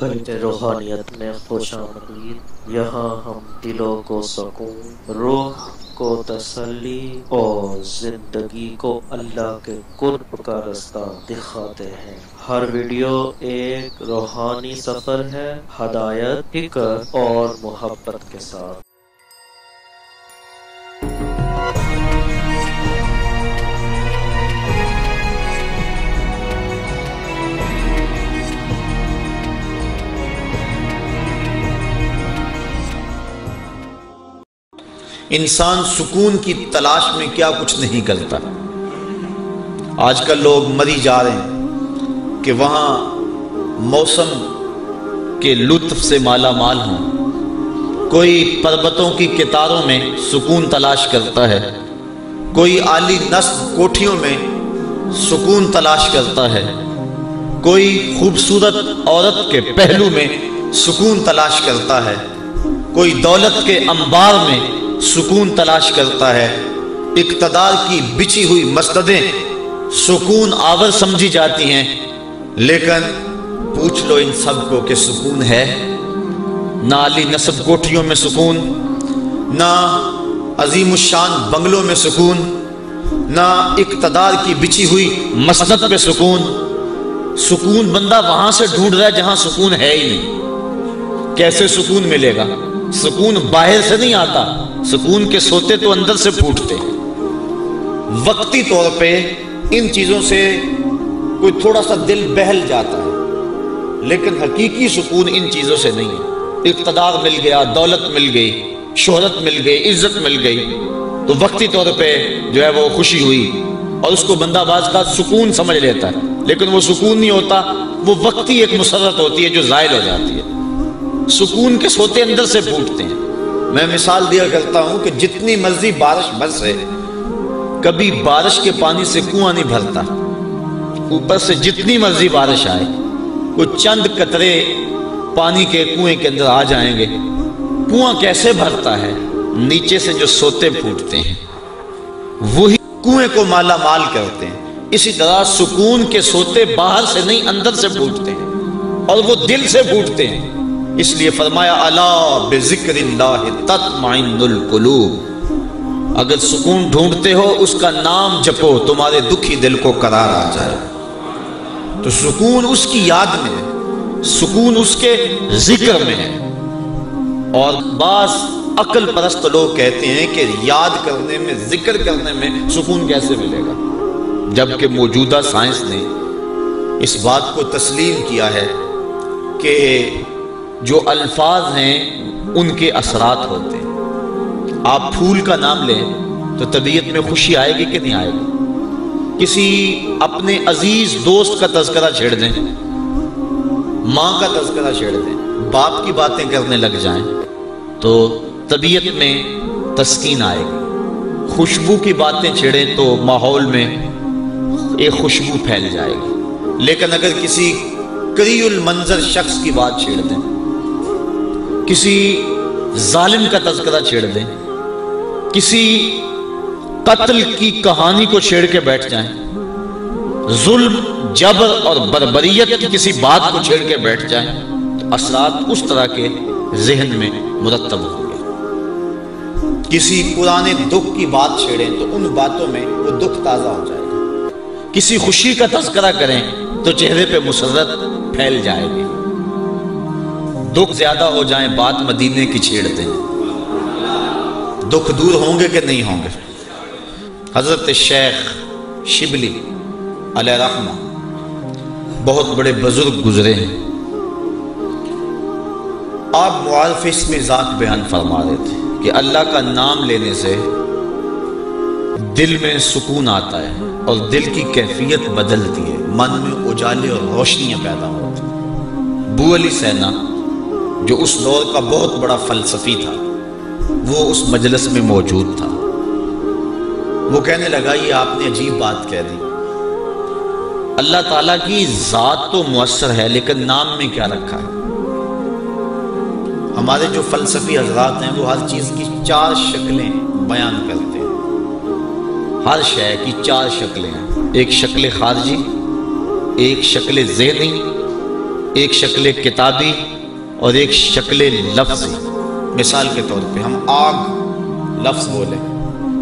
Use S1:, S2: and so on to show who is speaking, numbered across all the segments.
S1: گھنٹ روحانیت میں خوش آمدید۔ یہاں ہم دلوں کو سکون، روح کو تسلی اور زندگی کو اللہ کے قرب کا رستہ دکھاتے ہیں۔ ہر ویڈیو ایک روحانی سفر ہے، ہدایت، فکر اور محبت کے ساتھ۔
S2: انسان سکون کی تلاش میں کیا کچھ نہیں کرتا۔ آج کل لوگ مری جا رہے ہیں کہ وہاں موسم کے لطف سے مالا مال ہوں۔ کوئی پربتوں کی کتاروں میں سکون تلاش کرتا ہے، کوئی عالی نصب کوٹھیوں میں سکون تلاش کرتا ہے، کوئی خوبصورت عورت کے پہلو میں سکون تلاش کرتا ہے، کوئی دولت کے انبار میں سکون تلاش کرتا ہے۔ اقتدار کی بچھی ہوئی مسندیں سکون آور سمجھی جاتی ہیں، لیکن پوچھ لو ان سب کو کہ سکون ہے؟ نہ عالی نصب کوٹھیوں میں سکون، نہ عظیم الشان بنگلوں میں سکون، نہ اقتدار کی بچھی ہوئی مسند پہ سکون۔ سکون بندہ وہاں سے ڈھونڈ رہا ہے جہاں سکون ہے ہی نہیں۔ کیسے سکون ملے گا؟ سکون باہر سے نہیں آتا، سکون کے سوتے تو اندر سے پھوٹتے ہیں۔ وقتی طور پہ ان چیزوں سے کوئی تھوڑا سا دل بہل جاتا ہے، لیکن حقیقی سکون ان چیزوں سے نہیں ہے۔ اقتدار مل گیا، دولت مل گئی، شہرت مل گئی، عزت مل گئی تو وقتی طور پہ جو ہے وہ خوشی ہوئی اور اس کو بندہ باز کا سکون سمجھ لیتا ہے، لیکن وہ سکون نہیں ہوتا، وہ وقتی ایک مسرت ہوتی ہے جو زائل ہو جاتی ہے۔ سکون کے سوتے اندر سے پھوٹتے ہیں۔ میں مثال دیا کرتا ہوں کہ جتنی مرضی بارش برسے، کبھی بارش کے پانی سے کنواں نہیں بھرتا۔ اوپر سے جتنی مرضی بارش آئے، وہ چند قطرے پانی کے کنویں کے اندر آ جائیں گے۔ کنواں کیسے بھرتا ہے؟ نیچے سے جو سوتے پھوٹتے ہیں وہی کنویں کو مالا مال کرتے ہیں۔ اسی طرح سکون کے سوتے باہر سے نہیں اندر سے پھوٹتے ہیں، اور وہ دل سے پھوٹتے ہیں۔ اس لیے فرمایا الا بذکر اللہ تطمئن القلوب، اگر سکون ڈھونڈتے ہو اس کا نام جپو، تمہارے دکھی دل کو قرار آ جائے۔ تو سکون اس کی یاد میں ہے، سکون اس کے ذکر میں ہے۔ اور بعض عقل پرست لوگ کہتے ہیں کہ یاد کرنے میں، ذکر کرنے میں سکون کیسے ملے گا، جبکہ موجودہ سائنس نے اس بات کو تسلیم کیا ہے کہ جو الفاظ ہیں ان کے اثرات ہوتے ہیں۔ آپ پھول کا نام لیں تو طبیعت میں خوشی آئے گی کہ نہیں آئے گی؟ کسی اپنے عزیز دوست کا تذکرہ چھیڑ دیں، ماں کا تذکرہ چھیڑ دیں، باپ کی باتیں کرنے لگ جائیں تو طبیعت میں تسکین آئے گی۔ خوشبو کی باتیں چھیڑیں تو ماحول میں ایک خوشبو پھیل جائے گی۔ لیکن اگر کسی کریہ المنظر شخص کی بات چھیڑ دیں، کسی ظالم کا تذکرہ چھیڑ دیں، کسی قتل کی کہانی کو چھیڑ کے بیٹھ جائیں، ظلم، جبر اور بربریت کی کسی بات کو چھیڑ کے بیٹھ جائیں تو اثرات اس طرح کے ذہن میں مرتب ہوں گے۔ کسی پرانے دکھ کی بات چھیڑیں تو ان باتوں میں وہ دکھ تازہ ہو جائے گا۔ کسی خوشی کا تذکرہ کریں تو چہرے پہ مسرت پھیل جائے گی۔ دکھ زیادہ ہو جائیں، بات مدینے کی چھیڑ دیں، دکھ دور ہوں گے کہ نہیں ہوں گے؟ حضرت شیخ شبلی علیہ رحمہ بہت بڑے بزرگ گزرے ہیں۔ آپ معارف اسم ذات بیان فرما رہے تھے کہ اللہ کا نام لینے سے دل میں سکون آتا ہے اور دل کی کیفیت بدلتی ہے، من میں اجالے اور روشنیاں پیدا ہوتی ہیں۔ ابو علی سینا جو اس دور کا بہت بڑا فلسفی تھا، وہ اس مجلس میں موجود تھا۔ وہ کہنے لگا یہ آپ نے عجیب بات کہہ دی، اللہ تعالیٰ کی ذات تو مؤثر ہے لیکن نام میں کیا رکھا ہے؟ ہمارے جو فلسفی حضرات ہیں وہ ہر چیز کی 4 شکلیں بیان کرتے ہیں۔ ہر شے کی 4 شکلیں ہیں، ایک شکل خارجی، ایک شکل ذہنی، ایک شکل کتابی اور ایک شکل لفظی۔ مثال کے طور پہ ہم آگ لفظ بولیں،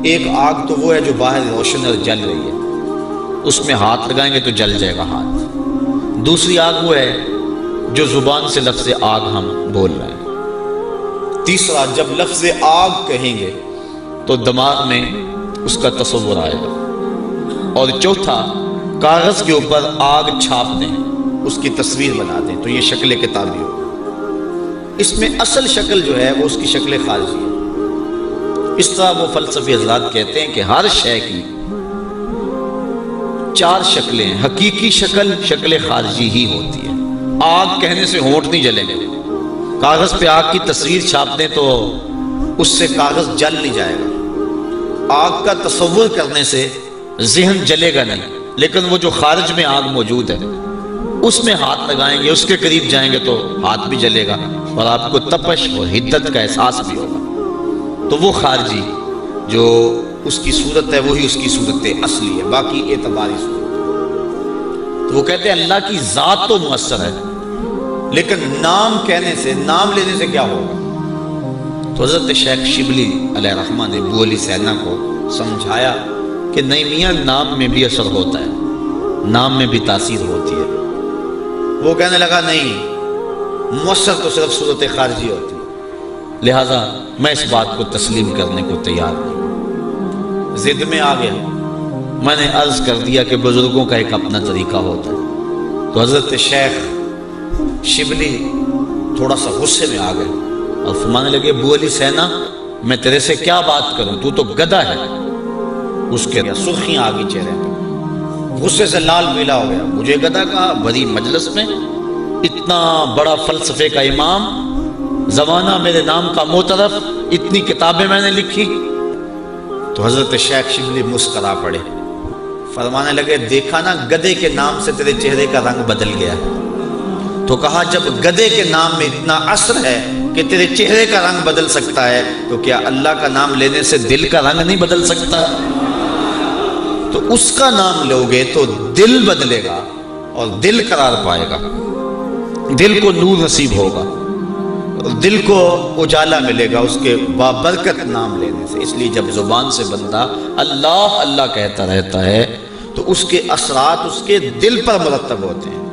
S2: ایک آگ تو وہ ہے جو باہر روشن اور جل رہی ہے، اس میں ہاتھ لگائیں گے تو جل جائے گا ہاتھ۔ دوسری آگ وہ ہے جو زبان سے لفظ آگ ہم بول رہے ہیں۔ تیسرا، جب لفظ آگ کہیں گے تو دماغ میں اس کا تصور آئے گا۔ اور چوتھا، کاغذ کے اوپر آگ چھاپ دیں، اس کی تصویر بنا دیں تو یہ شکل کتابی ہو۔ اس میں اصل شکل جو ہے وہ اس کی شکل خارجی ہے۔ اس طرح وہ فلسفی حضرات کہتے ہیں کہ ہر شے کی 4 شکلیں ہیں۔ حقیقی شکل شکل خارجی ہی ہوتی ہے۔ آگ کہنے سے ہونٹ نہیں جلیں گے، کاغذ پہ آگ کی تصویر چھاپ دیں تو اس سے کاغذ جل نہیں جائے گا۔ آگ کا تصور کرنے سے ذہن جلے گا نہیں، لیکن وہ جو خارج میں آگ موجود ہے اس میں ہاتھ لگائیں گے، اس کے قریب جائیں گے تو ہاتھ بھی جلے گا اور آپ کو تپش اور حدت کا احساس بھی ہوگا۔ تو وہ خارجی جو اس کی صورت ہے وہی اس کی صورت اصلی ہے، باقی اعتباری صورت۔ تو وہ کہتے ہیں اللہ کی ذات تو مؤثر ہے، لیکن نام کہنے سے، نام لینے سے کیا ہوگا؟ تو حضرت شیخ شبلی علیہ رحمہ نے ابو علی سینا کو سمجھایا کہ نہیں میاں، نام میں بھی اثر ہوتا ہے، نام میں بھی تاثیر ہوتی ہے۔ وہ کہنے لگا نہیں، مؤثر تو صرف صورت خارجی ہوتی ہے، لہٰذا میں اس بات کو تسلیم کرنے کو تیار نہیں۔ ضد میں آ گیا، میں نے عرض کر دیا کہ بزرگوں کا ایک اپنا طریقہ ہوتا ہے۔ تو حضرت شیخ شبلی تھوڑا سا غصے میں آ گئے اور فرمانے لگے ابو علی سینا، میں تیرے سے کیا بات کروں، تو تو گدھا ہے۔ اس کے سرخیاں آ گئی چہرے پہ، غصے سے لال پیلا ہو گیا۔ مجھے گدھا کہا بڑی مجلس میں، اتنا بڑا فلسفے کا امام، زمانہ میرے نام کا معترف، اتنی کتابیں میں نے لکھی۔ تو حضرت شیخ شبلی مسکرا پڑے، فرمانے لگے دیکھا نا، گدھے کے نام سے تیرے چہرے کا رنگ بدل گیا۔ تو کہا جب گدھے کے نام میں اتنا اثر ہے کہ تیرے چہرے کا رنگ بدل سکتا ہے تو کیا اللہ کا نام لینے سے دل کا رنگ نہیں بدل سکتا؟ تو اس کا نام لوگے تو دل بدلے گا اور دل قرار پائے گا، دل کو نور نصیب ہوگا، دل کو اجالا ملے گا اس کے بابرکت نام لینے سے۔ اس لیے جب زبان سے بندہ اللہ اللہ کہتا رہتا ہے تو اس کے اثرات اس کے دل پر مرتب ہوتے ہیں،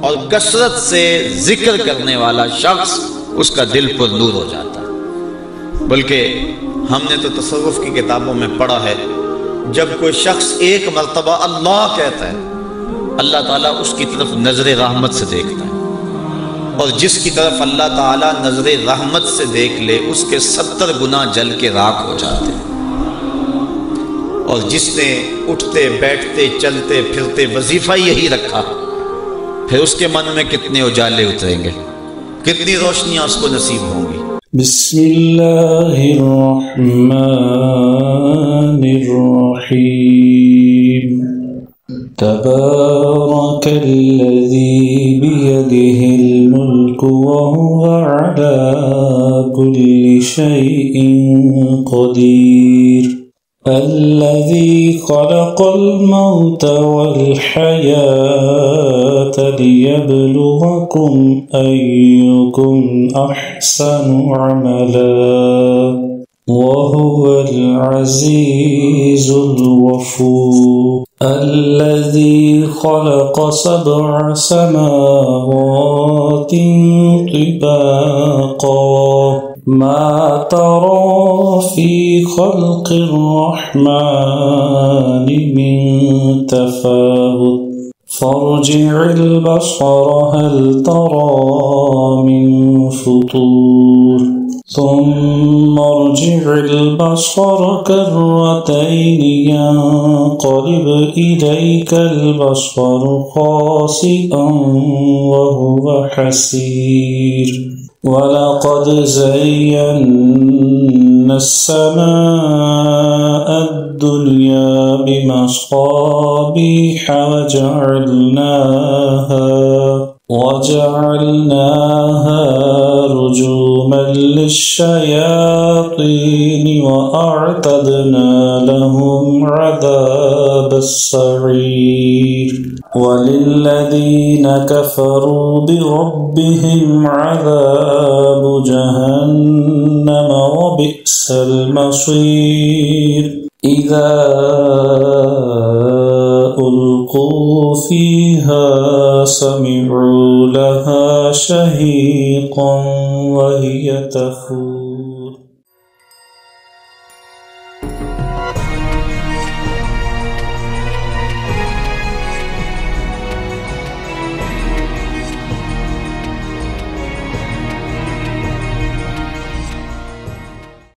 S2: اور کثرت سے ذکر کرنے والا شخص اس کا دل پر نور ہو جاتا ہے۔ بلکہ ہم نے تو تصوف کی کتابوں میں پڑھا ہے، جب کوئی شخص ایک مرتبہ اللہ کہتا ہے، اللہ تعالیٰ اس کی طرف نظر رحمت سے دیکھتا ہے، اور جس کی طرف اللہ تعالیٰ نظر رحمت سے دیکھ لے اس کے 70 گناہ جل کے راکھ ہو جاتے ہیں۔ اور جس نے اٹھتے بیٹھتے چلتے پھرتے وظیفہ یہی رکھا، پھر اس کے من میں کتنے اجالے اتریں گے، کتنی روشنیاں اس کو نصیب ہوں گی۔
S3: بسم اللہ الرحمن الرحیم، تبارک الذی بیدہ الملک وہو علی کل شیء قدیر، الذي خلق الموت والحياة ليبلوكم أيكم أحسن عملا وهو العزيز الغفور، الذي خلق 7 سماوات طباقا ما ترى في خلق الرحمن من تفاوت فارجع البصر هل ترى من فطور ثم ارجع البصر كرتين ينقلب إليك البصر خاسئا وهو حسير، وَلَقَدْ زَيَّنَّا السَّمَاءَ الدُّنْيَا بِمَصَابِيحَ وَجَعَلْنَاهَا رُجُومًا لِلشَّيَاطِينِ وَأَعْتَدْنَا لَهُمْ عَذَابَ السعير وللذين كفروا بربهم عذاب جهنم وبئس المصير إذا ألقوا فيها سمعوا لها شهيقا